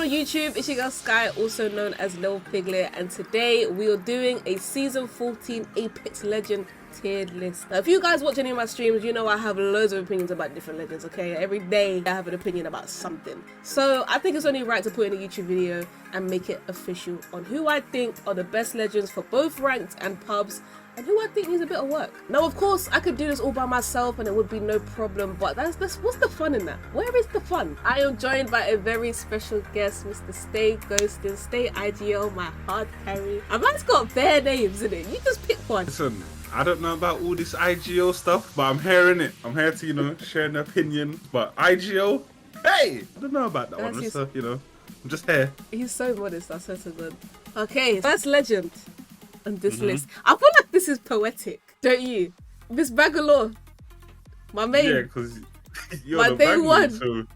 on YouTube? It's your girl Sky, also known as Lil Piglet, and today we are doing a Season 14 Apex Legend tiered list. Now, if you guys watch any of my streams, you know I have loads of opinions about different legends, okay? Every day I have an opinion about something. So I think it's only right to put in a YouTube video and make it official on who I think are the best legends for both ranked and pubs, and who I think needs a bit of work. Now, of course, I could do this all by myself and it would be no problem, but that's what's the fun in that? Where is the fun? I am joined by a very special guest, Mr. Stay Ghosting, Stay IGL, my hard carry. A man's got bare names in it. You just pick one. Listen, I don't know about all this IGO stuff, but I'm hearing it. I'm here to, share an opinion. But IGO, hey, I don't know about that one. So, I'm just here. He's so modest, I swear to God. Okay, first legend on this list. I feel like this is poetic, don't you? Miss Bangalore, my main. Yeah, because you're my the day Bangalore, one. so...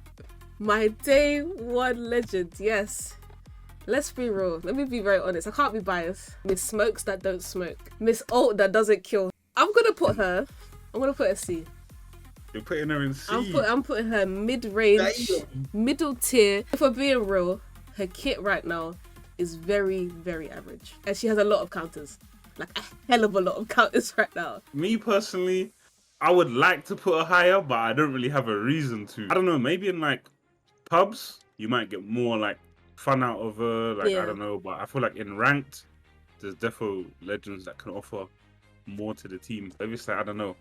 My day one legend, yes. Let's be real. Let me be very honest. I can't be biased. Miss Smokes that don't smoke. Miss Ult that doesn't kill. I'm gonna put her C. You're putting her in C. I'm putting her mid-range, middle tier. If we're being real, her kit right now is very, very average. And she has a lot of counters. Like a hell of a lot of counters right now. Me personally, I would like to put her higher, but I don't really have a reason to. I don't know, maybe in like pubs, you might get more like fun out of her. Like, I don't know, but I feel like in ranked, there's defo legends that can offer more to the team. Obviously, I don't know,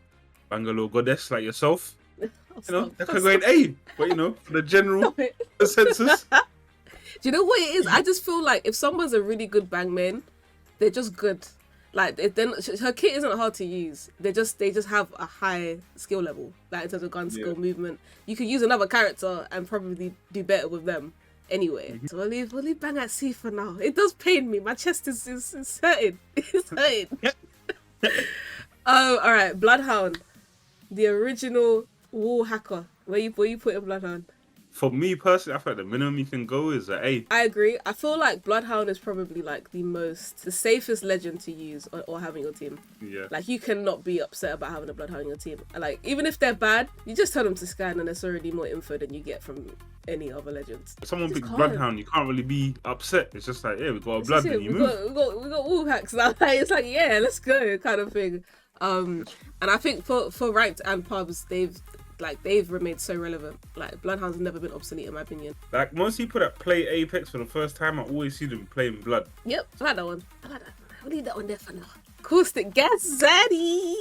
Bangalore goddess like yourself, that can go in A, but for the general consensus. Do you know what it is? I just feel like if someone's a really good bang main, they're just good. Like, her kit isn't hard to use. They just have a high skill level, like in terms of gun skill, movement. You could use another character and probably do better with them anyway. So we'll leave bang at C for now. It does pain me. My chest is hurting. It's hurting. All right, Bloodhound, the original wall hacker. Where you put in Bloodhound? For me personally, I feel like the minimum you can go is an A. I agree. I feel like Bloodhound is probably like the safest legend to use or have in your team. Yeah. Like, you cannot be upset about having a Bloodhound in your team. Like, even if they're bad, you just tell them to scan and there's already more info than you get from any other legends. If someone picks Bloodhound, you can't really be upset. It's just like, yeah, we got a blood and you move. We got wall hacks now. It's like, yeah, let's go kind of thing. And I think for ranked and pubs, they've remained so relevant. Like, Bloodhound's never been obsolete in my opinion. Like, most people that play Apex for the first time, I always see them playing Blood. Yep, I like that one. I'll leave that one there for now. Caustic Gas Zaddy!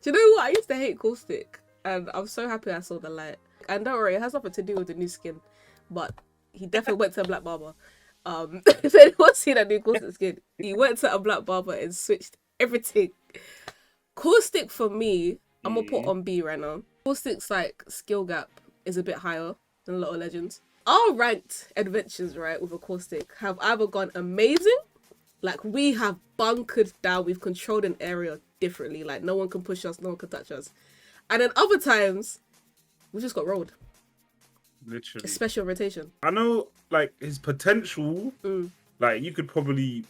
Do you know what? I used to hate Caustic, and I'm so happy I saw the light. And don't worry, it has nothing to do with the new skin, but he definitely went to a black barber. If anyone's seen that new Caustic skin, he went to a black barber and switched everything. Caustic for me, I'm gonna put on B right now. Caustic's like skill gap is a bit higher than a lot of legends. Our ranked adventures, right, with a Caustic have either gone amazing, like we have bunkered down, we've controlled an area differently, like no one can push us, no one can touch us. And then other times, we just got rolled. Literally. A special rotation. I know, like, his potential, like, you could probably,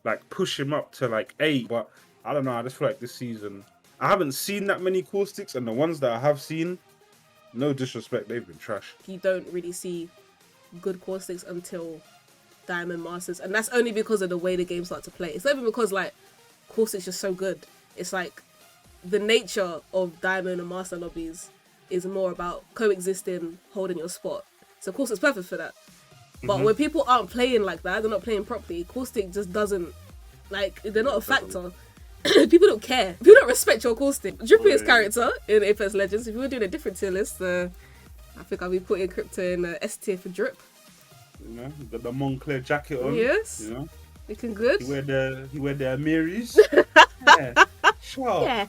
like, push him up to, like, A, but I don't know, I just feel like this season, I haven't seen that many Caustics, and the ones that I have seen, no disrespect, they've been trash. You don't really see good Caustics until Diamond Masters, and that's only because of the way the game starts to play. It's not even because, like, Caustic's just so good. It's like the nature of Diamond and Master lobbies is more about coexisting, holding your spot. So Caustic's perfect for that. But when people aren't playing like that, they're not playing properly, Caustic just doesn't, like, they're not a factor. People don't care. People don't respect your Caustic. Drippiest character in Apex Legends. If we were doing a different tier list, I think I'll be putting Crypto in S tier for Drip. Got the Moncler jacket on. Yes. Looking good. He wear the Amiris. Yeah. Sure. Yeah.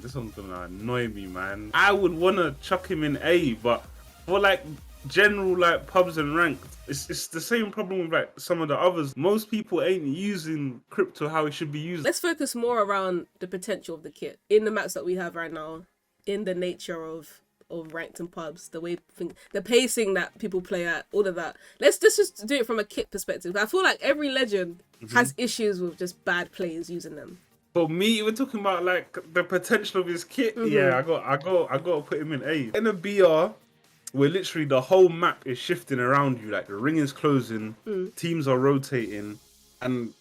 This one's gonna annoy me, man. I would wanna chuck him in A, but for like general like pubs and ranked, it's the same problem with like some of the others. Most people ain't using Crypto how it should be used. Let's focus more around the potential of the kit in the maps that we have right now, in the nature of ranked and pubs, the way the pacing that people play at, all of that. Let's just do it from a kit perspective. I feel like every legend has issues with just bad players using them. For me, we're talking about like the potential of his kit. Yeah, I got to put him in A. In a BR, where literally the whole map is shifting around you. Like the ring is closing, teams are rotating, and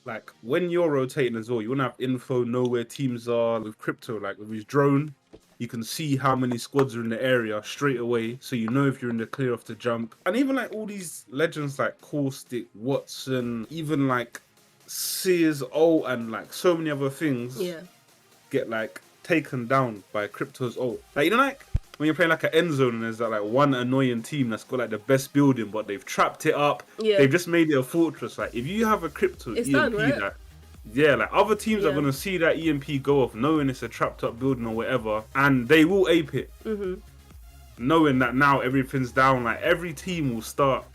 like when you're rotating as well, you want to have info, know where teams are. With Crypto, like with his drone, you can see how many squads are in the area straight away, so you know if you're in the clear off the jump. And even like all these legends like Caustic, Watson, even like Sears ult and like so many other things get like taken down by Crypto's ult. Like, you know, like when you're playing like an end zone and there's that like one annoying team that's got like the best building, but they've trapped it up. They've just made it a fortress. Like if you have a Crypto it's EMP, done, right? like other teams are gonna see that EMP go off, knowing it's a trapped up building or whatever, and they will ape it, knowing that now everything's down. Like every team will start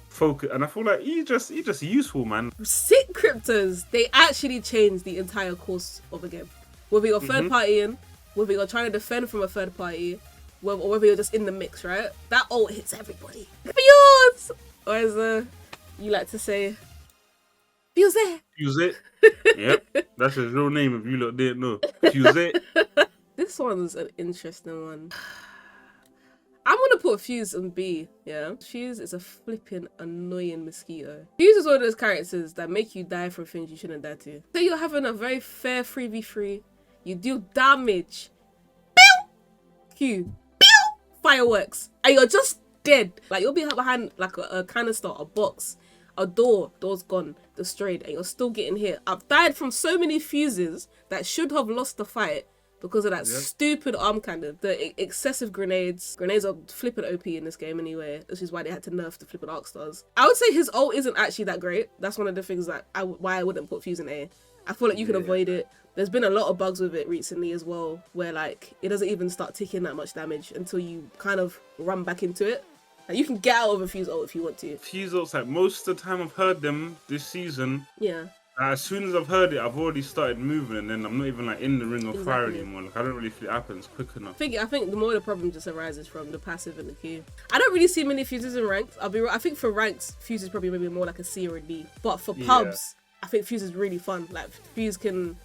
focus, and I feel like he's just useful, man. Sick Cryptos, they actually changed the entire course of a game. Whether you're third party in, whether you're trying to defend from a third party, or whether you're just in the mix, right? That ult hits everybody. Fuse! Or as you like to say, Fuse it! Fuse it? Yep, that's his real name if you lot didn't know. Fuse it. This one's an interesting one. I'm gonna put Fuse on B, yeah? Fuse is a flipping annoying mosquito. Fuse is one of those characters that make you die from things you shouldn't die to. So you're having a very fair 3v3, you deal damage, pew! Q, pew! Fireworks, and you're just dead. Like you'll be behind like a canister, a box, a door's gone, destroyed, and you're still getting hit. I've died from so many fuses that should have lost the fight because of that stupid arm cannon. The excessive grenades are flipping OP in this game anyway, which is why they had to nerf the flipping arc stars. I would say his ult isn't actually that great. That's one of the things that why I wouldn't put Fuse in A. I feel like you can avoid it. There's been a lot of bugs with it recently as well, where like it doesn't even start taking that much damage until you kind of run back into it. And you can get out of a Fuse ult if you want to. Fuse ults, like most of the time I've heard them this season. Yeah. As soon as I've heard it, I've already started moving, and then I'm not even like in the ring of fire anymore. Like I don't really feel it happens quick enough. I think the more the problem just arises from the passive and the Q. I don't really see many fuses in ranked. I think for ranked, Fuse is probably maybe more like a C or a D. But for pubs, I think Fuse is really fun. Like Fuse can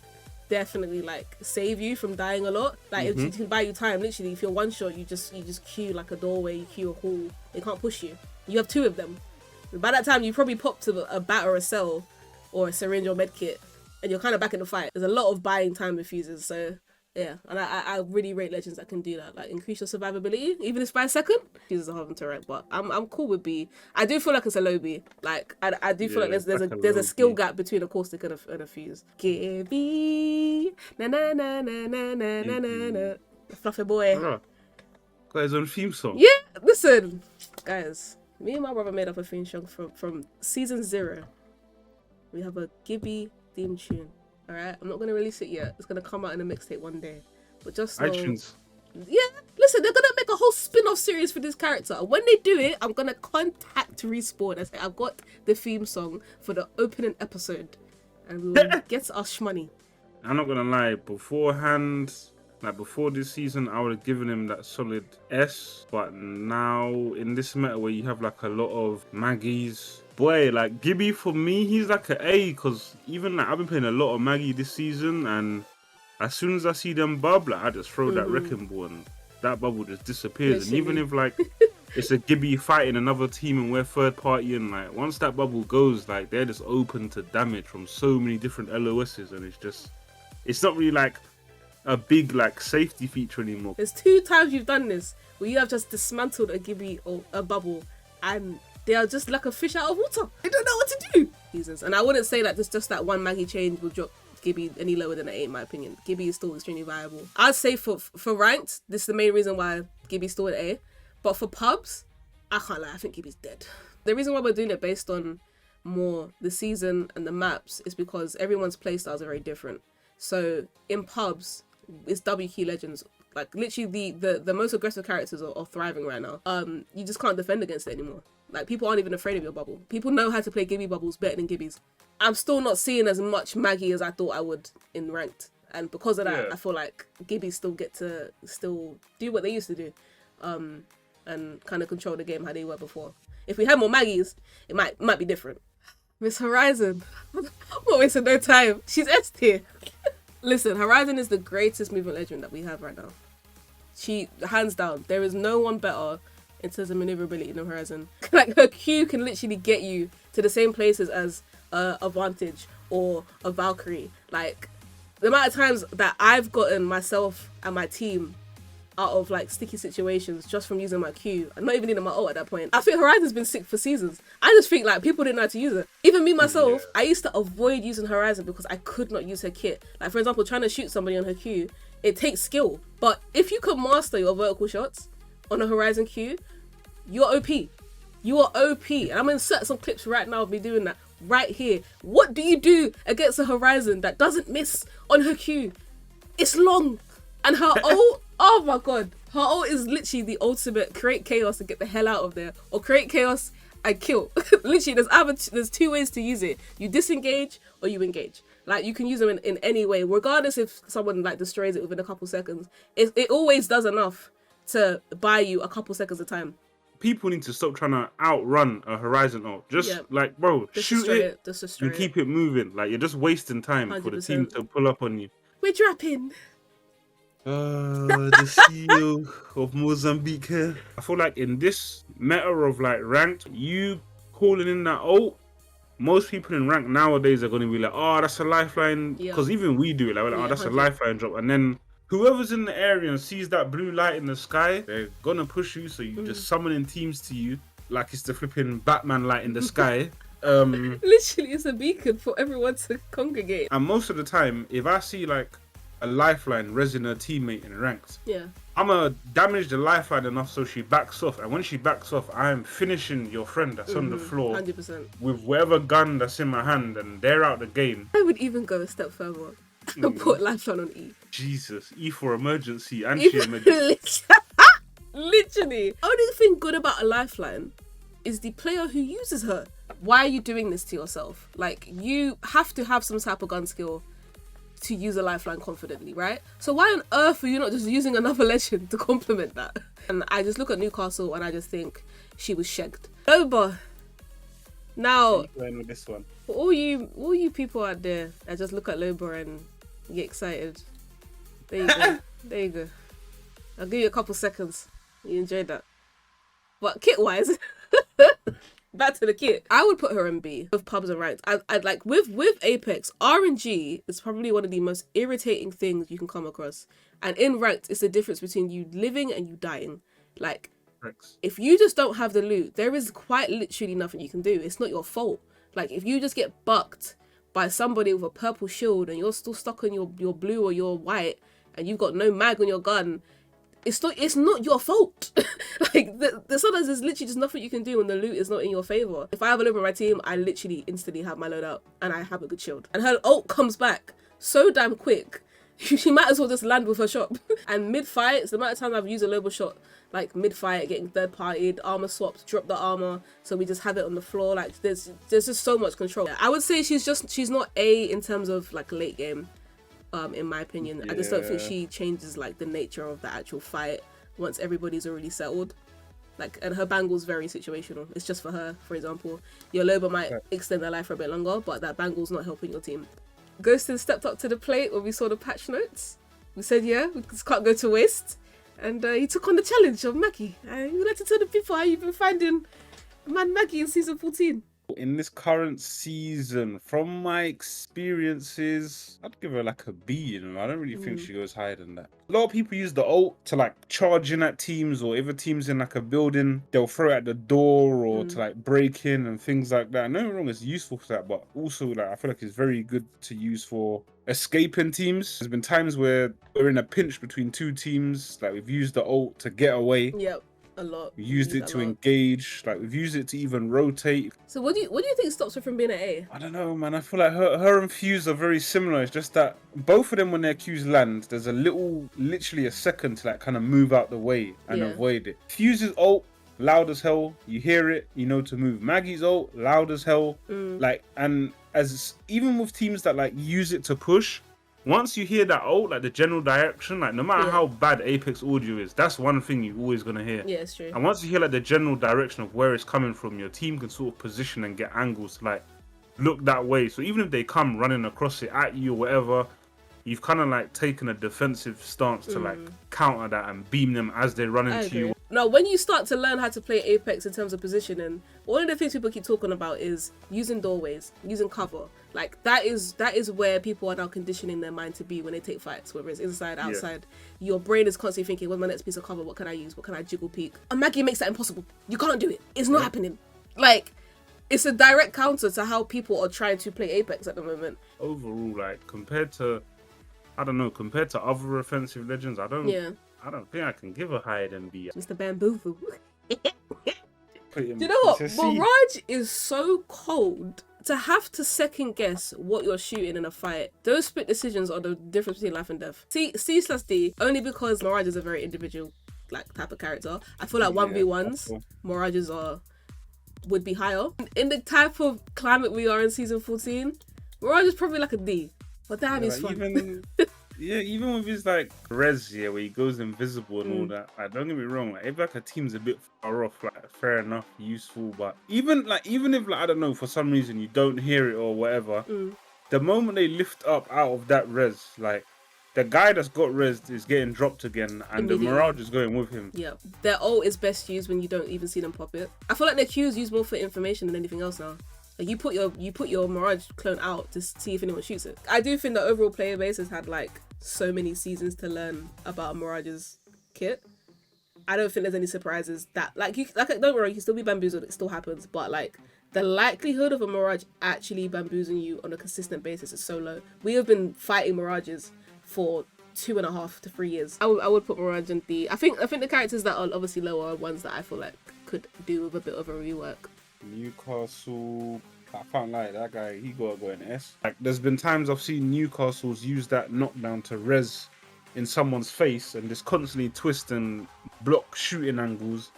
definitely like save you from dying a lot. Like if you can buy you time, literally if you're one shot, you just queue like a doorway, you queue a hall. They can't push you. You have two of them. And by that time, you probably pop to a bat or a cell, or a syringe or medkit, and you're kind of back in the fight. There's a lot of buying time with fuses, so yeah. And I really rate legends that can do that, like increase your survivability, even if it's by a second. Fuses are hard to rank, but I'm cool with B. I do feel like it's a low B. Like I do feel like there's a skill gap between a caustic and a fuse. Gibby, na na na na na na na na na. Fluffy boy. Got his own theme song. Yeah, listen, guys. Me and my brother made up a theme song from season 0. We have a Gibby theme tune. Alright, I'm not gonna release it yet. It's gonna come out in a mixtape one day. But just know, iTunes. Yeah, listen, they're gonna make a whole spin-off series for this character. When they do it, I'm gonna contact Respawn and say I've got the theme song for the opening episode, and we will get us money. I'm not gonna lie, beforehand, like before this season, I would have given him that solid S. But now in this meta where you have like a lot of Maggies, boy, like Gibby for me, he's like an A, because even like I've been playing a lot of Maggie this season, and as soon as I see them bub, like I just throw that wrecking ball and that bubble just disappears. And even if like it's a Gibby fighting another team and we're third party, and like once that bubble goes, like they're just open to damage from so many different LOSs, and it's not really like a big like safety feature anymore. There's 2 times you've done this where you have just dismantled a Gibby or a bubble, and they are just like a fish out of water. They don't know what to do. Jesus. And I wouldn't say that just that one Maggie change will drop Gibby any lower than an 8 in my opinion. Gibby is still extremely viable. I'd say for ranked, this is the main reason why Gibby's still at A. But for pubs, I can't lie, I think Gibby's dead. The reason why we're doing it based on more the season and the maps is because everyone's playstyles are very different. So in pubs, it's WQ Legends. Like literally the most aggressive characters are thriving right now. You just can't defend against it anymore. Like people aren't even afraid of your bubble. People know how to play Gibby bubbles better than Gibbies. I'm still not seeing as much Maggie as I thought I would in ranked. And because of that, I feel like Gibbies still get to do what they used to do. And kind of control the game how they were before. If we had more Maggies, it might be different. Miss Horizon. I'm not wasting no time. She's S tier. Listen, Horizon is the greatest movement legend that we have right now. She, hands down, there is no one better in terms of maneuverability in the Horizon. Like, her Q can literally get you to the same places as a Vantage or a Valkyrie. Like, the amount of times that I've gotten myself and my team out of like sticky situations just from using my Q and not even needing my ult at that point. I think Horizon's been sick for seasons. I just think like people didn't know how to use it. Even me myself, I used to avoid using Horizon because I could not use her kit. Like, for example, trying to shoot somebody on her Q, it takes skill. But if you can master your vertical shots on a Horizon Q, you're OP. You are OP. And I'm gonna insert some clips right now of me doing that right here. What do you do against a Horizon that doesn't miss on her Q? It's long. And her ult, oh my god, her ult is literally the ultimate create chaos and get the hell out of there, or create chaos and kill. Literally, there's two ways to use it. You disengage or you engage. Like, you can use them in any way, regardless if someone like destroys it within a couple seconds. It always does enough to buy you a couple seconds of time. People need to stop trying to outrun a Horizon ult. Just like, bro, shoot it and keep it moving. Like, you're just wasting time 100%. For the team to pull up on you. We're dropping. The CEO of Mozambique here. I feel like in this meta of like ranked, you calling in that ult, most people in rank nowadays are going to be like, oh, that's a lifeline. Because even we do it. Like, we're like, oh, that's 100%. A lifeline drop. And then whoever's in the area and sees that blue light in the sky, they're going to push you. So you just summoning teams to you like it's the flipping Batman light in the sky. Literally, it's a beacon for everyone to congregate. And most of the time, if I see like a lifeline resing her teammate in ranked, I'm gonna damage the lifeline enough so she backs off, and when she backs off, I'm finishing your friend that's on the floor 100%. with whatever gun that's in my hand, and they're out the game. I would even go a step further and put lifeline on E. Jesus, E for emergency and emergency. Literally. Only thing good about a lifeline is the player who uses her. Why are you doing this to yourself? Like, you have to have some type of gun skill to use a lifeline confidently, right? So why on earth are you not just using another legend to complement that? And I just look at Newcastle and I just think she was shagged. Loba. Now, with this one. For all you people out there that just look at Loba and get excited, there you go. There you go. I'll give you a couple seconds. You enjoyed that. But kit-wise, back to the kit. I would put her in B with pubs and ranked. I'd like with Apex, RNG is probably one of the most irritating things you can come across. And in ranked, it's the difference between you living and you dying. Like, if you just don't have the loot, there is quite literally nothing you can do. It's not your fault. Like, if you just get bucked by somebody with a purple shield and you're still stuck on your blue or your white and you've got no mag on your gun, it's not your fault. Like, sometimes there's literally just nothing you can do when the loot is not in your favor. If I have a loot on my team, I literally instantly have my load up and I have a good shield. And her ult comes back so damn quick, she might as well just land with her shot. And mid-fight, the amount of times I've used a Loba shot, like mid-fight, getting third-partied, armor swaps, drop the armor, so we just have it on the floor. Like, there's just so much control. I would say she's not A in terms of like late game. In my opinion, I just don't think she changes like the nature of the actual fight once everybody's already settled. Like, and her bangle's very situational. It's just for her. For example, your Loba might extend their life for a bit longer, but that bangle's not helping your team. Ghosted stepped up to the plate when we saw the patch notes. We said, we just can't go to waste, and he took on the challenge of Maggie. You'd like to tell the people how you've been finding Man Maggie in season 14. In this current season, from my experiences, I'd give her like a B, you know. I don't really think she goes higher than that. A lot of people use the ult to like charge in at teams, or if a team's in like a building, they'll throw it at the door or to like break in and things like that. No wrong, it's useful for that, but also like I feel like it's very good to use for escaping teams. There's been times where we're in a pinch between two teams, like we've used the ult to get away. Yep. A lot. We used it to engage, like we've used it to even rotate. So what do you think stops her from being an A? I don't know, man. I feel like her and Fuse are very similar. It's just that both of them, when their Qs land, there's literally a second to like kind of move out the way and avoid it. Fuse's ult, loud as hell. You hear it, you know to move. Maggie's ult, loud as hell. Like, and as even with teams that like use it to push, once you hear that ult, like the general direction, like no matter how bad Apex audio is, that's one thing you're always gonna hear. Yeah, it's true. And once you hear like the general direction of where it's coming from, your team can sort of position and get angles to like look that way. So even if they come running across it at you or whatever, you've kind of like taken a defensive stance to like counter that and beam them as they run into you. Now, when you start to learn how to play Apex in terms of positioning, one of the things people keep talking about is using doorways, using cover. Like that is where people are now conditioning their mind to be when they take fights, whether it's inside, outside. Your brain is constantly thinking, what's my next piece of cover? What can I use? What can I jiggle peek? And Maggie makes that impossible. You can't do it. It's not happening. Like, it's a direct counter to how people are trying to play Apex at the moment. Overall, like, compared to other offensive legends, I don't think I can give a higher than B. Mr. Bamboozle. Do you know what? Mirage is so cold. To have to second guess what you're shooting in a fight, those split decisions are the difference between life and death. C/D, only because Mirage is a very individual like type of character. I feel like 1v1s, Mirages would be higher. In the type of climate we are in season 14, Mirage is probably like a D. But damn, he's fun. Even with his like res where he goes invisible and all that. Like, don't get me wrong, like if like a team's a bit far off, like fair enough, useful. But even if like I don't know, for some reason you don't hear it or whatever, the moment they lift up out of that res, like the guy that's got res is getting dropped again, and the Mirage is going with him. Yeah, their ult is best used when you don't even see them pop it. I feel like their Qs used more for information than anything else now. Like you put your Mirage clone out to see if anyone shoots it. I do think the overall player base has had like so many seasons to learn about Mirage's kit. I don't think there's any surprises that don't worry, you can still be bamboozled, it still happens, but like the likelihood of a Mirage actually bamboozling you on a consistent basis is so low. We have been fighting Mirages for 2.5 to 3 years. I would put Mirage in D. I think the characters that are obviously lower are ones that I feel like could do with a bit of a rework. Newcastle, I can't lie, that guy, he gotta go in S. Like, there's been times I've seen Newcastle's use that knockdown to res in someone's face and just constantly twist and block shooting angles.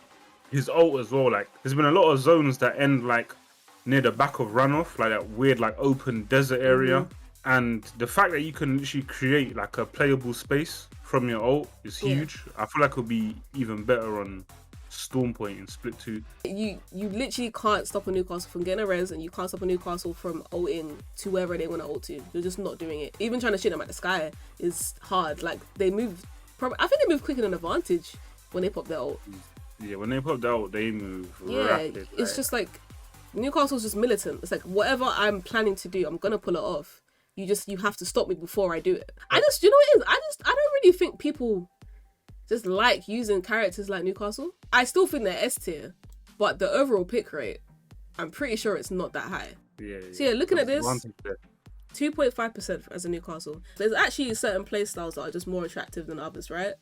His ult as well, like, there's been a lot of zones that end like near the back of runoff, like that weird like open desert area. And the fact that you can literally create like a playable space from your ult is huge. I feel like it'll be even better on Stormpoint in Split 2. You literally can't stop a Newcastle from getting a res, and you can't stop a Newcastle from ulting to wherever they want to ult to. You're just not doing it. Even trying to shoot them at the sky is hard. Like they move, I think they move quicker than Advantage when they pop their ult. Yeah, when they pop their ult, they move rapid. It's just like Newcastle's just militant. It's like whatever I'm planning to do, I'm gonna pull it off. You have to stop me before I do it. You know what it is? I don't really think people just like using characters like Newcastle. I still think they're S tier, but the overall pick rate, I'm pretty sure it's not that high. So yeah, looking at this, 2.5% as a Newcastle. There's actually certain play styles that are just more attractive than others, right?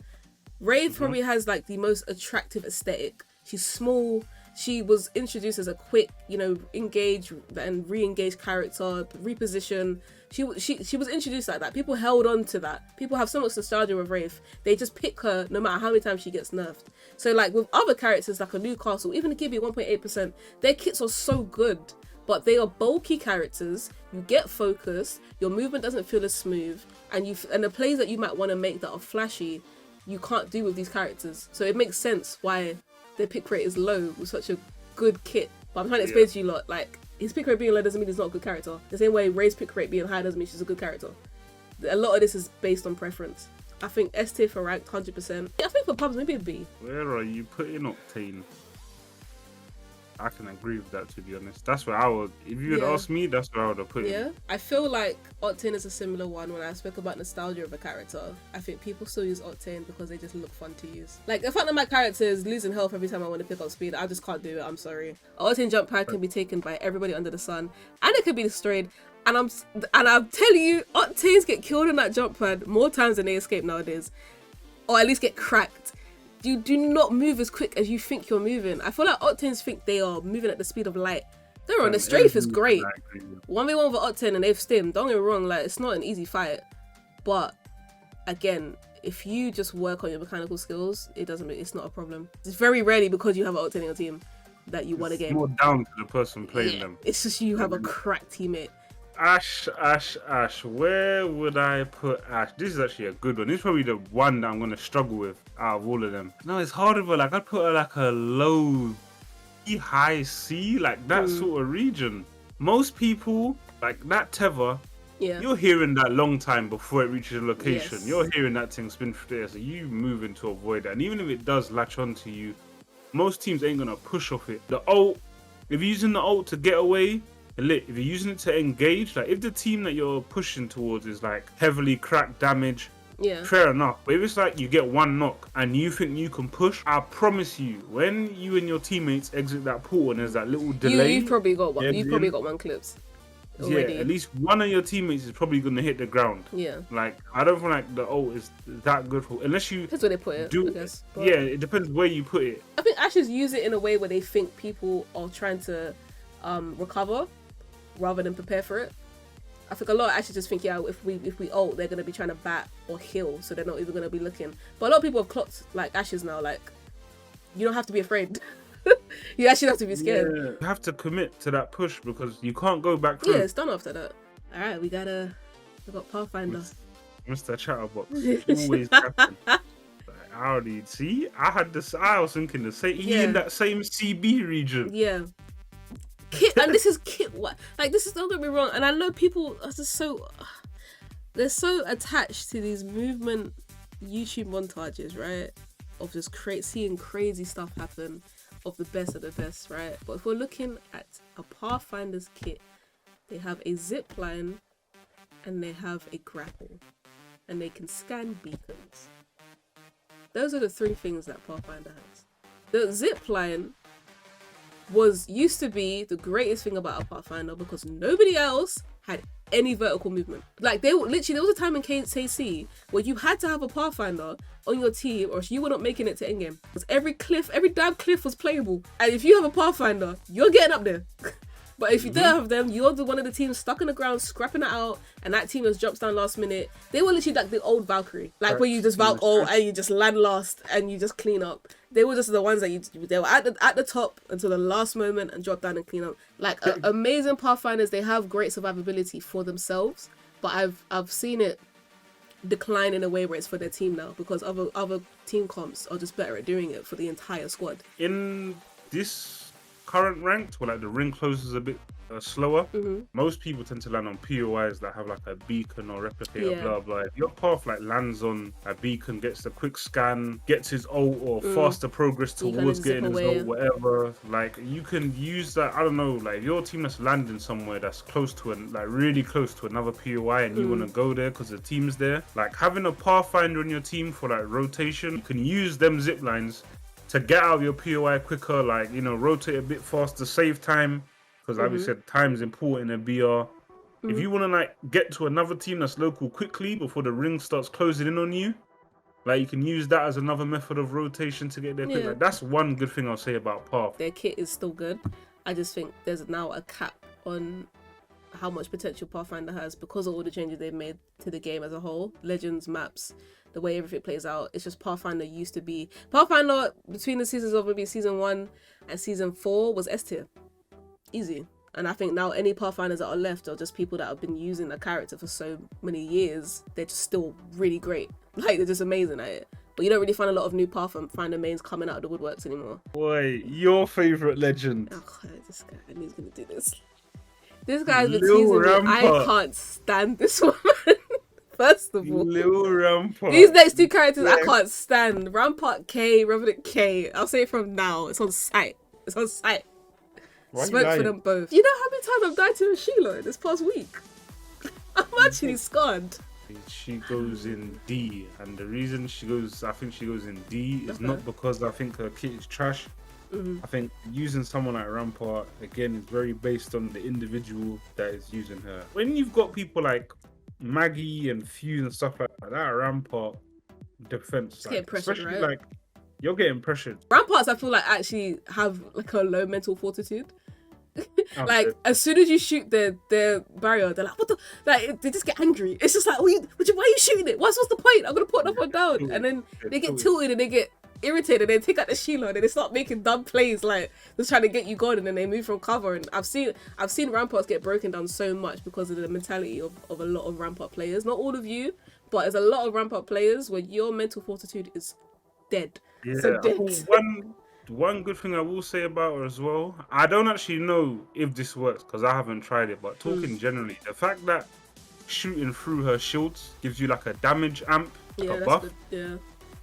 Wraith probably has like the most attractive aesthetic. She's small. She was introduced as a quick, engage and re-engage character, reposition. She was introduced like that. People held on to that. People have so much nostalgia with Wraith. They just pick her no matter how many times she gets nerfed. So like with other characters like a Newcastle, even a Gibby 1.8%, their kits are so good. But they are bulky characters. You get focused. Your movement doesn't feel as smooth. And the plays that you might want to make that are flashy, you can't do with these characters. So it makes sense why their pick rate is low with such a good kit. But I'm trying to explain to you lot, like, his pick rate being low doesn't mean he's not a good character. The same way Ray's pick rate being high doesn't mean she's a good character. A lot of this is based on preference. I think S tier for ranked 100%. I think for pubs maybe a B. Where are you putting Octane? I can agree with that, to be honest. That's where I would, if you had asked me, that's where I would have put it. I feel like Octane is a similar one. When I spoke about nostalgia of a character, I think people still use Octane because they just look fun to use. Like, the fact that my character is losing health every time I want to pick up speed, I just can't do it, I'm sorry. Octane jump pad can be taken by everybody under the sun, and it can be destroyed. And I'm telling you, Octanes get killed in that jump pad more times than they escape nowadays. Or at least get cracked. You do not move as quick as you think you're moving. I feel like Octanes think they are moving at the speed of light. They're on the strafe is great. 1v1 with Octane and they've stimmed. Don't get me wrong, like, it's not an easy fight. But again, if you just work on your mechanical skills, it's not a problem. It's very rarely because you have an Octane in your team that you won a game. It's more down to the person playing them. It's just you have a cracked teammate. Ash. Where would I put Ash? This is actually a good one. This is probably the one that I'm going to struggle with out of all of them. No, it's harder, but like I'd put her like a low, high C, like that sort of region. Most people, like that Tether, you're hearing that long time before it reaches a location. You're hearing that thing spin through there, so you moving to avoid that. And even if it does latch onto you, most teams ain't gonna push off it. The ult, if you're using the ult to get away, lit. If you're using it to engage, like if the team that you're pushing towards is like heavily cracked damage, fair enough. But if it's like you get one knock and you think you can push, I promise you, when you and your teammates exit that pool and there's that little delay, you've probably got one. You've probably got one clips already. Yeah, at least one of your teammates is probably gonna hit the ground. Yeah. Like I don't feel like the ult is that good for unless you. Depends where they put it. I guess. But yeah, it depends where you put it. I think Ashes use it in a way where they think people are trying to recover rather than prepare for it. I think a lot of Ashes just think, yeah, if we ult, they're gonna be trying to bat or heal, so they're not even gonna be looking. But a lot of people have clocked like Ashes now. Like, you don't have to be afraid. You actually have to be scared. Yeah. You have to commit to that push because you can't go back through. Yeah, it's done after that. All right, we got Pathfinder. Mr. Chatterbox, always captain. I already see. I was thinking the same. He in that same CB region. Yeah. Kit, and this is Kit. What? Like, this is, don't get me wrong. And I know people are just they're so attached to these movement YouTube montages, right? Of just seeing crazy stuff happen, of the best of the best, right? But if we're looking at a Pathfinder's kit, they have a zip line and they have a grapple, and they can scan beacons. Those are the three things that Pathfinder has. The zip line used to be the greatest thing about a Pathfinder because nobody else had any vertical movement. Like, there was a time in KC where you had to have a Pathfinder on your team or you were not making it to endgame. Because every damn cliff was playable. And if you have a Pathfinder, you're getting up there. But if you don't have them, you're one of the teams stuck in the ground, scrapping it out, and that team just drops down last minute. They were literally like the old Valkyrie. Like, where you just Valk ult and you just land last and you just clean up. They were just the ones that they were at the top until the last moment and drop down and clean up. Like, amazing Pathfinders, they have great survivability for themselves, but I've seen it decline in a way where it's for their team now because other team comps are just better at doing it for the entire squad. In this current ranked, where like the ring closes a bit slower, most people tend to land on POIs that have like a beacon or replicator, blah blah. If your path like lands on a beacon, gets the quick scan, gets his ult or faster progress towards getting his ult, whatever, like you can use that. I don't know, like your team that's landing somewhere that's close to really close to another POI and you want to go there because the team's there, like having a Pathfinder in your team for like rotation, you can use them zip lines to get out of your POI quicker, like, you know, rotate a bit faster, save time, because like we said, time is important in BR. If you want to like get to another team that's local quickly before the ring starts closing in on you, like you can use that as another method of rotation to get there quick. Like, that's one good thing I'll say about Path. Their kit is still good. I just think there's now a cap on how much potential Pathfinder has because of all the changes they've made to the game as a whole. Legends, maps, the way everything plays out. It's just Pathfinder used to be. Pathfinder between the seasons of maybe season 1 and season 4 was S tier. Easy. And I think now any Pathfinders that are left are just people that have been using the character for so many years. They're just still really great. Like, they're just amazing at it. But you don't really find a lot of new Pathfinder mains coming out of the woodworks anymore. Boy, your favourite legend. Oh, this guy, I knew he was going to do this. This guy's been teasing me. I can't stand this woman. First of all, Lil Rampart. These next two characters I can't stand. Rampart K, Revenant K. I'll say it from now. It's on site. It's on site. Smoke for them both. You know how many times I've died to a Sheila this past week? I'm actually scarred. She goes in D, and the reason I think she goes in D is not because I think her kit is trash. I think using someone like Rampart, again, is very based on the individual that is using her. When you've got people like Maggie and Fuse and stuff like that, Rampart defense, like, especially right? Like you're getting pressured. Ramparts, I feel like actually have like a low mental fortitude. Like as soon as you shoot their barrier, they're like, what the, like they just get angry. It's just like, why are you shooting it? What's the point? I'm gonna put another one down. And then they get tilted and they get irritated, they take out the Sheila and they start making dumb plays, like just trying to get you gone, and then they move from cover. And I've seen Ramparts get broken down so much because of the mentality of a lot of Rampart players. Not all of you, but there's a lot of Rampart players where your mental fortitude is dead. Yeah, so dead. One good thing I will say about her as well, I don't actually know if this works because I haven't tried it, but talking generally, the fact that shooting through her shields gives you like a damage amp, like a buff. Yeah.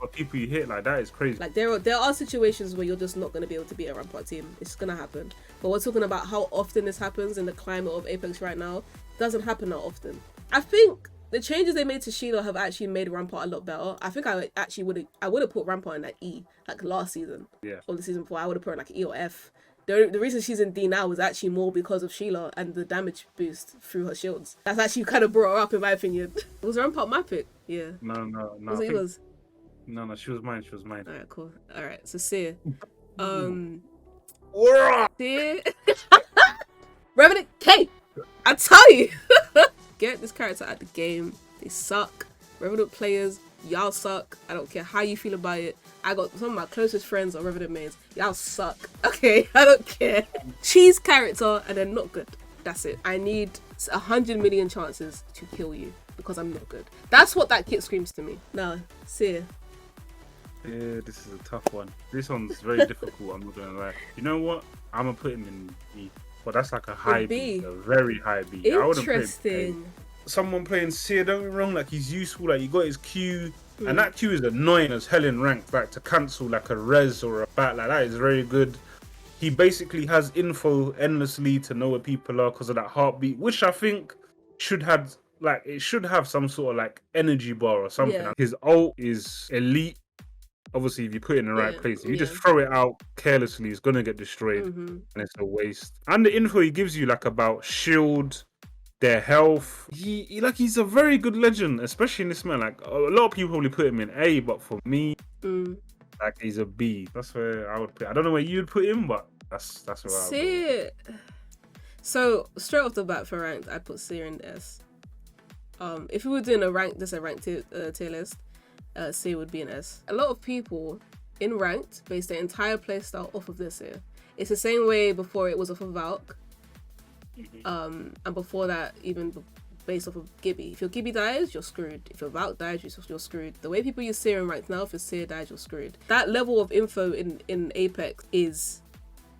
of people you hit, like that is crazy. Like there are situations where you're just not going to be able to beat a Rampart team. It's just going to happen. But we're talking about how often this happens in the climate of Apex right now. It doesn't happen that often. I think the changes they made to Sheila have actually made Rampart a lot better. I think I would have put Rampart in that E like last season. Yeah. Or the season before, I would have put her in like E or F. The reason she's in D now was actually more because of Sheila and the damage boost through her shields. That's actually kind of brought her up, in my opinion. Was Rampart my pick? Yeah. No. Was it yours? No, she was mine. Alright, cool. Alright, so Seer. Seer. Revenant K! I tell you! Get this character out the game. They suck. Revenant players, y'all suck. I don't care how you feel about it. I got some of my closest friends are Revenant mains. Y'all suck. Okay, I don't care. Cheese character and they're not good. That's it. I need 100 million chances to kill you because I'm not good. That's what that kit screams to me. Now, Seer. Yeah, this is a tough one. This one's very difficult, I'm not gonna lie. You know what? I'm gonna put him in B. But that's like a high B. A very high B. Interesting. Someone playing Seer, don't get me wrong, like he's useful, like you got his Q. And that Q is annoying as hell in ranked, like to cancel like a res or a bat, like that is very good. He basically has info endlessly to know where people are because of that heartbeat, which I think should have some sort of like energy bar or something. Yeah. His ult is elite. Obviously, if you put it in the right place, if you just throw it out carelessly, it's gonna get destroyed and it's a waste. And the info he gives you like about shield, their health, he's a very good legend, especially in this man. Like a lot of people probably put him in A, but for me, like he's a B. That's where I would put. I don't know where you'd put him, but that's where I would. Seer. So straight off the bat for ranked, I'd put Seer in S. If we were doing a ranked tier list, Seer would be an S. A lot of people in ranked base their entire playstyle off of this here. It's the same way before it was off of Valk. And before that, even based off of Gibby. If your Gibby dies, you're screwed. If your Valk dies, you're screwed. The way people use Seer in ranked now, if your Seer dies, you're screwed. That level of info in Apex is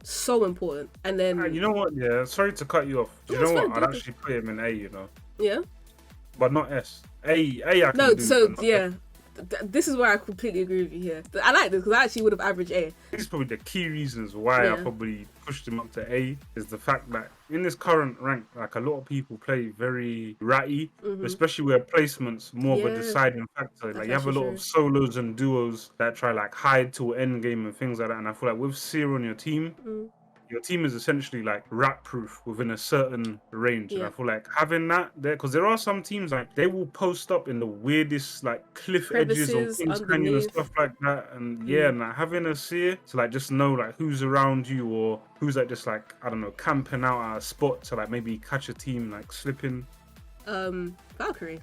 so important. And then you know what? Yeah, sorry to cut you off. You know what? I'd actually put him in A. You know. Yeah. But not S. A. I can no. Do, so yeah. This is where I completely agree with you here. I like this because I actually would have averaged A. This is probably the key reasons why I probably pushed him up to A, is the fact that in this current rank, like a lot of people play very ratty, especially where placement's more of a deciding factor. Like you have a lot of solos and duos that try like hide to end game and things like that. And I feel like with Seer on your team, your team is essentially like rat proof within a certain range. And I feel like having that there, because there are some teams like they will post up in the weirdest like cliff edges or Kings Canyon and stuff like that. And and like having a Seer to like just know like who's around you or who's like just like, I don't know, camping out at a spot to like maybe catch a team like slipping. Valkyrie.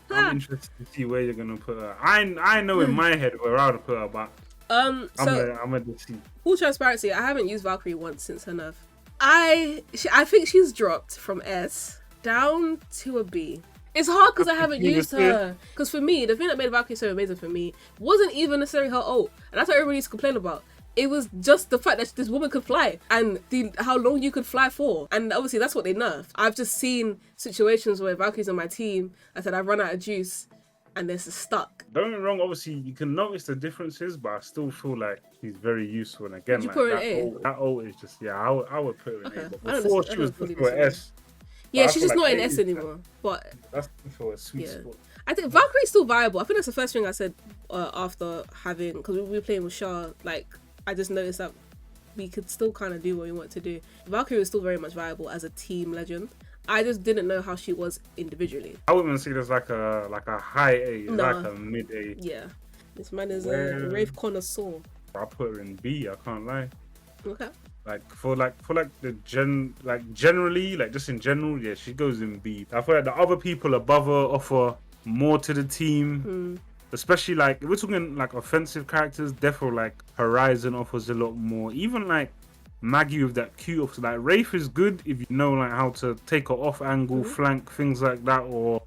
I'm interested to see where you're gonna put her. I know in my head where I would put her, but I'm gonna see. Full transparency, I haven't used Valkyrie once since her nerf. I think she's dropped from S down to a B. It's hard because I haven't used her. Because for me, the thing that made Valkyrie so amazing for me wasn't even necessarily her ult, and that's what everybody used to complain about. It was just the fact that this woman could fly and how long you could fly for. And obviously that's what they nerfed. I've just seen situations where Valkyrie's on my team, I said I've run out of juice and this is stuck. Don't get me wrong, obviously you can notice the differences, but I still feel like she's very useful. And again, you put her in A? That ult is just, I would put her in A. But before she was before S. Yeah, she's just not in S anymore. But that's for a sweet spot. I think Valkyrie's still viable. I think that's the first thing I said after having, because we were playing with Shah, like, I just noticed that we could still kind of do what we want to do. Valkyrie was still very much viable as a team legend. I just didn't know how she was individually. I wouldn't say there's like a high A, like a mid A. Yeah, this man is a rave connoisseur. I put her in B. I can't lie. Okay. Generally, like just in general, yeah, she goes in B. I feel like the other people above her offer more to the team. Especially like if we're talking like offensive characters, definitely like Horizon offers a lot more. Even like Maggie with that Q off, like Wraith is good if you know like how to take her off angle, flank, things like that. Or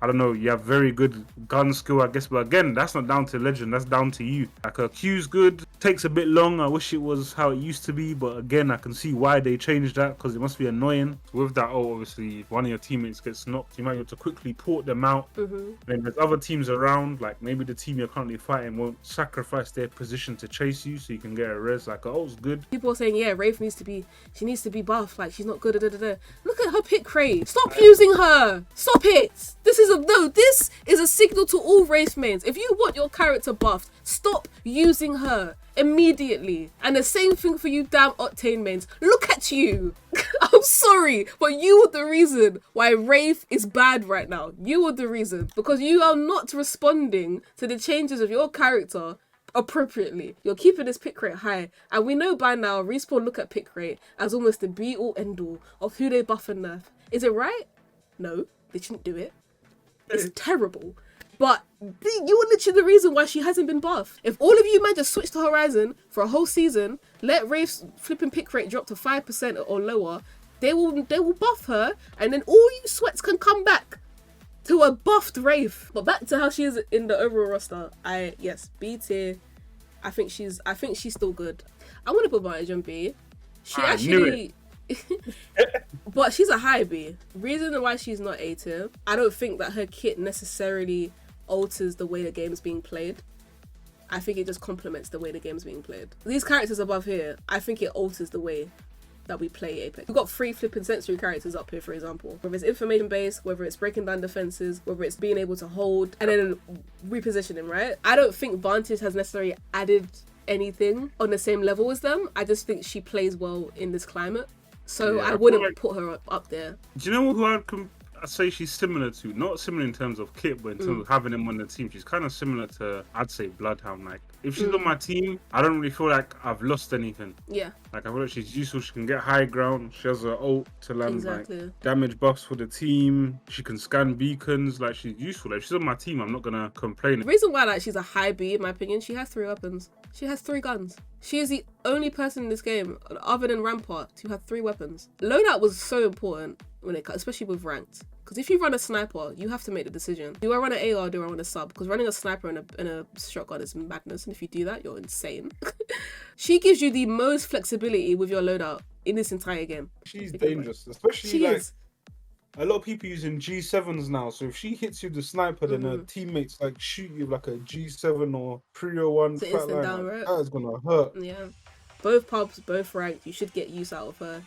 I don't know, you have very good gun skill, I guess. But again, that's not down to Legend. That's down to you. Like, her Q's good. Takes a bit long. I wish it was how it used to be. But again, I can see why they changed that, because it must be annoying. With that, obviously, if one of your teammates gets knocked, you might be able to quickly port them out. Then there's other teams around. Like, maybe the team you're currently fighting won't sacrifice their position to chase you, so you can get a res. Like, oh, it's good. People are saying, yeah, Wraith needs to be buffed. Like, she's not good. Look at her pick rate. Stop using her. Stop it. This is a signal to all Wraith mains. If you want your character buffed, stop using her immediately. And the same thing for you damn Octane mains. Look at you. I'm sorry, but you are the reason why Wraith is bad right now. You are the reason, because you are not responding to the changes of your character appropriately. You're keeping this pick rate high, and we know by now Respawn look at pick rate as almost the be all end all of who they buff and nerf. Is it right? No, they shouldn't do it. It's terrible. But you are literally the reason why she hasn't been buffed. If all of you man just switch to Horizon for a whole season, let Wraith's flipping pick rate drop to 5% or lower, they will buff her, and then all you sweats can come back to a buffed Wraith. But back to how she is in the overall roster. Yes, B tier. I think she's still good. I want to put Vantage on B. She actually but she's a high B. Reason why she's not A tier, I don't think that her kit necessarily alters the way the game's being played. I think it just complements the way the game's being played. These characters above here, I think it alters the way that we play Apex. We've got 3 flipping sensory characters up here, for example. Whether it's information based, whether it's breaking down defenses, whether it's being able to hold and then repositioning, right? I don't think Vantage has necessarily added anything on the same level as them. I just think she plays well in this climate. So yeah, I wouldn't put her up there. Do you know who I'd say she's similar to? Not similar in terms of kit, but in terms of having him on the team. She's kind of similar to, I'd say, Bloodhound. Like, if she's on my team, I don't really feel like I've lost anything. Yeah. Like, I feel like she's useful. She can get high ground. She has an ult to land like damage buffs for the team. She can scan beacons. Like, she's useful. Like, if she's on my team, I'm not gonna complain. The reason why she's a high B, in my opinion, she has 3 weapons. She has 3 guns. She is the only person in this game, other than Rampart, to have 3 weapons. Loadout was so important when especially with ranked. Because if you run a sniper, you have to make the decision. Do I run an AR or do I run a sub? Because running a sniper and a shotgun is madness. And if you do that, you're insane. She gives you the most flexibility with your loadout in this entire game. She's dangerous. Especially a lot of people using G7s now. So if she hits you with the sniper, then her teammates like shoot you like a G7 or 301 flatline. Down, right? That is going to hurt. Yeah. Both pubs, both ranked. You should get use out of her.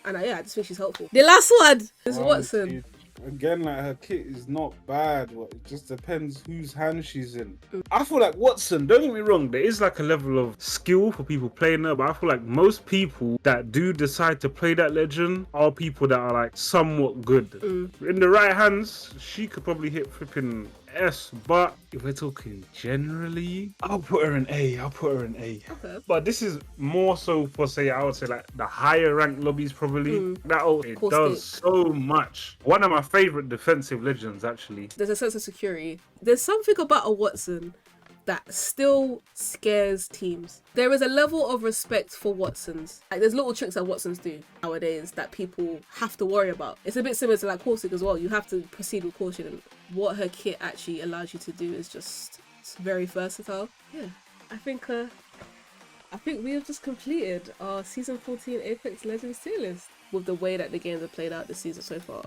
And I just think she's helpful. The last one is Wattson. Dude. Again, like, her kit is not bad. It just depends whose hand she's in. I feel like Wattson, don't get me wrong, there is like a level of skill for people playing her, but I feel like most people that do decide to play that Legend are people that are like somewhat good. In the right hands, she could probably hit flipping S, but if we're talking generally, I'll put her in A. Okay. But this is more so for, say, I would say like the higher ranked lobbies probably. It does so much. One of my favorite defensive Legends, actually. There's a sense of security. There's something about a Wattson that still scares teams. There is a level of respect for Wattsons. Like, there's little tricks that Wattsons do nowadays that people have to worry about. It's a bit similar to like Caustic as well. You have to proceed with caution, and what her kit actually allows you to do is just very versatile. Yeah, I think we have just completed our Season 14 Apex Legends tier list with the way that the games have played out this season so far.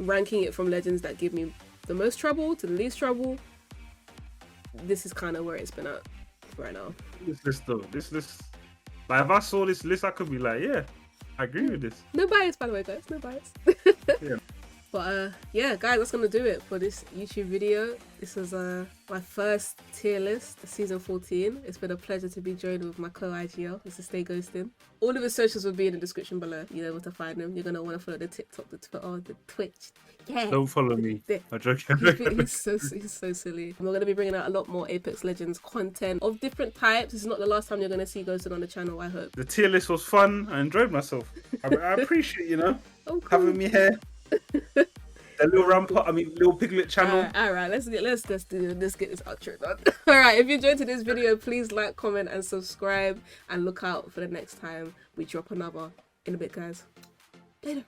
Ranking it from Legends that give me the most trouble to the least trouble. This is kind of where it's been at right now. This list, like, if I saw this list, I could be like, yeah, I agree with this. No bias, by the way, guys. No bias. Yeah. But yeah, guys, that's gonna do it for this YouTube video. This is my first tier list, Season 14. It's been a pleasure to be joined with my co-IGL. This is Stay Ghosting. All of his socials will be in the description below. You're able to find them. You're gonna want to follow the TikTok, the Twitter, the Twitch. Yeah. Don't follow me. I'm joking. He's so silly. We're going to be bringing out a lot more Apex Legends content of different types. This is not the last time you're going to see Ghosted on the channel, I hope. The tier list was fun. I enjoyed myself. I appreciate, cool. Having me here. The little Piglet channel. All right. Let's get this outro done. All right. If you enjoyed today's video, please like, comment, and subscribe. And look out for the next time we drop another in a bit, guys. Later.